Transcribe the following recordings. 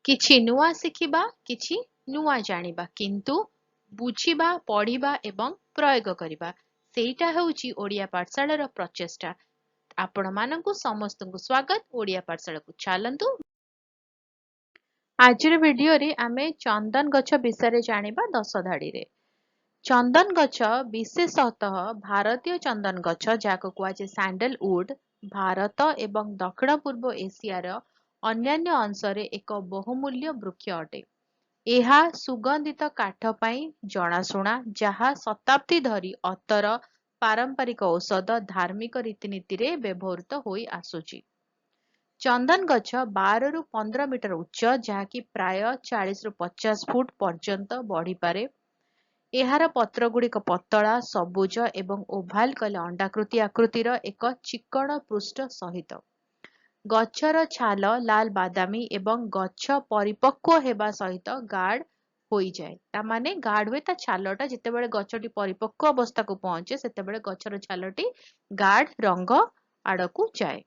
କିଛି ନୂଆ ଶିଖିବା, କିଛି ନୂଆ ଜାଣିବା, କିନ୍ତୁ ବୁଝିବା, ପଢିବା ଏବଂ ପ୍ରୟୋଗ କରିବା ସେଇଟା ହେଉଛି ଓଡ଼ିଆ ପାଠଶାଳାର ପ୍ରଚେଷ୍ଟା। ଆପଣମାନଙ୍କୁ ସମସ୍ତଙ୍କୁ ସ୍ୱାଗତ ଓଡ଼ିଆ ପାଠଶାଳାକୁ। ଚାଲନ୍ତୁ ଆଜିର ଭିଡିଓରେ ଆମେ ଚନ୍ଦନ ଗଛ ବିଷୟରେ ଜାଣିବା 10 ଧାଡିରେ। ଚନ୍ଦନ ଗଛ ବିଶେଷତଃ ଭାରତୀୟ ଚନ୍ଦନ ଗଛ ଯାହାକୁ କୁହାଯାଏ ସ୍ୟାଣ୍ଡଲଉଡ୍ ଭାରତ ଏବଂ ଦକ୍ଷିଣ ପୂର୍ବ ଏସିଆର ଅନ୍ୟାନ୍ୟ ଅଂଶରେ ଏକ ବହୁମୂଲ୍ୟ ବୃକ୍ଷ ଅଟେ। ଏହା ସୁଗନ୍ଧିତ କାଠ ପାଇଁ ଜଣାଶୁଣା, ଯାହା ଶତାବ୍ଦୀ ଧରି ଅତର, ପାରମ୍ପରିକ ଔଷଧ, ଧାର୍ମିକ ରୀତିନୀତିରେ ବ୍ୟବହୃତ ହୋଇ ଆସୁଛି। ଚନ୍ଦନ ଗଛ 12 ରୁ 15 ମିଟର ଉଚ୍ଚ, ଯାହାକି ପ୍ରାୟ 40 ରୁ 50 ଫୁଟ ପର୍ଯ୍ୟନ୍ତ ବଢିପାରେ। ଏହାର ପତ୍ରଗୁଡ଼ିକ ପତଳା, ସବୁଜ ଏବଂ ଓଭାଲ କଲେ ଅଣ୍ଡାକୃତି ଆକୃତିର ଏକ ଚିକ୍କଣ ପୃଷ୍ଠ ସହିତ। ଗଛର ଛାଲ ଲାଲ ବାଦାମୀ ଏବଂ ଗଛ ପରିପକ୍ୱ ହେବା ସହିତ ଗାଢ ହୋଇଯାଏ। ତା ମାନେ ଗାଢ ହୁଏ, ତା ଛାଲଟା ଯେତେବେଳେ ଗଛଟି ପରିପକ୍ୱ ଅବସ୍ଥାକୁ ପହଞ୍ଚେ ସେତେବେଳେ ଗଛର ଛାଲଟି ଗାଢ ରଙ୍ଗ ଆଡକୁ ଯାଏ।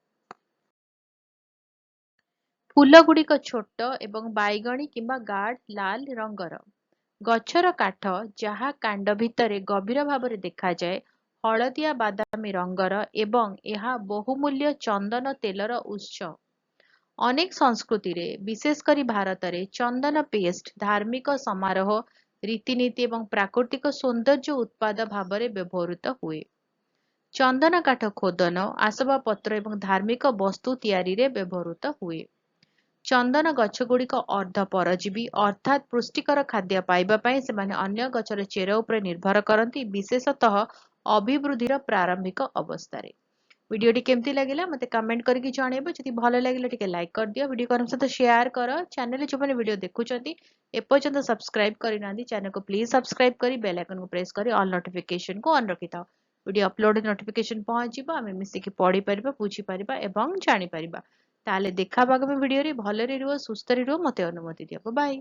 ଫୁଲ ଗୁଡ଼ିକ ଛୋଟ ଏବଂ ବାଇଗଣୀ କିମ୍ବା ଗାଢ ଲାଲ ରଙ୍ଗର। ଗଛର କାଠ, ଯାହା କାଣ୍ଡ ଭିତରେ ଗଭୀର ଭାବରେ ଦେଖାଯାଏ, ହଳଦିଆ ବାଦାମୀ ରଙ୍ଗର ଏବଂ ଏହା ବହୁମୂଲ୍ୟ ଚନ୍ଦନ ତେଲର ଉତ୍ସ। ଅନେକ ସଂସ୍କୃତିରେ, ବିଶେଷ କରି ଭାରତରେ, ଚନ୍ଦନ ପେଷ୍ଟ ଧାର୍ମିକ ସମାରୋହ, ରୀତିନୀତି ଏବଂ ପ୍ରାକୃତିକ ସୌନ୍ଦର୍ଯ୍ୟ ଉତ୍ପାଦ ଭାବରେ ବ୍ୟବହୃତ ହୁଏ। ଚନ୍ଦନ କାଠ ଖୋଦନ, ଆସବାବପତ୍ର ଏବଂ ଧାର୍ମିକ ବସ୍ତୁ ତିଆରିରେ ବ୍ୟବହୃତ ହୁଏ। ଚନ୍ଦନ ଗଛଗୁଡ଼ିକ ଅର୍ଦ୍ଧ ପରଜୀବୀ, ଅର୍ଥାତ୍ ପୁଷ୍ଟିକର ଖାଦ୍ୟ ପାଇବା ପାଇଁ ସେମାନେ ଅନ୍ୟ ଗଛର ଚେର ଉପରେ ନିର୍ଭର କରନ୍ତି, ବିଶେଷତଃ ଅଭିବୃଦ୍ଧିର ପ୍ରାରମ୍ଭିକ ଅବସ୍ଥାରେ। ଭିଡିଓଟି କେମିତି ଲାଗିଲା ମତେ କମେଣ୍ଟ କରିକି ଜଣେଇବ। ଯଦି ଭଲ ଲାଗିଲା ଟିକେ ଲାଇକ୍ କରିଦିଅ, ଭିଡିଓ କାହାର ସହିତ ସେୟାର କର। ଚ୍ୟାନେଲରେ ଯୋଉମାନେ ଭିଡିଓ ଦେଖୁଛନ୍ତି ଏପର୍ଯ୍ୟନ୍ତ ସବସ୍କ୍ରାଇବ କରିନାହାନ୍ତି ଚ୍ୟାନେଲକୁ ପ୍ଲିଜ ସବସ୍କ୍ରାଇବ କରି ବେଲ୍ ଆଇକନକୁ ପ୍ରେସ୍ କରି ଅଲ୍ ନୋଟିଫିକେସନକୁ ଅନ୍ ରଖିଥାଅ। ଭିଡିଓ ଅପଲୋଡ ନୋଟିଫିକେସନ ପହଞ୍ଚିବ, ଆମେ ମିଶିକି ପଢିପାରିବା, ବୁଝିପାରିବା ଏବଂ ଜାଣିପାରିବା। ତାହେଲେ ଦେଖା ହବା ଆଗାମୀ ଭିଡିଓରେ। ଭଲରେ ରୁହ, ସୁସ୍ଥରେ ରୁହ, ମତେ ଅନୁମତି ଦିଅ। ବାଏ।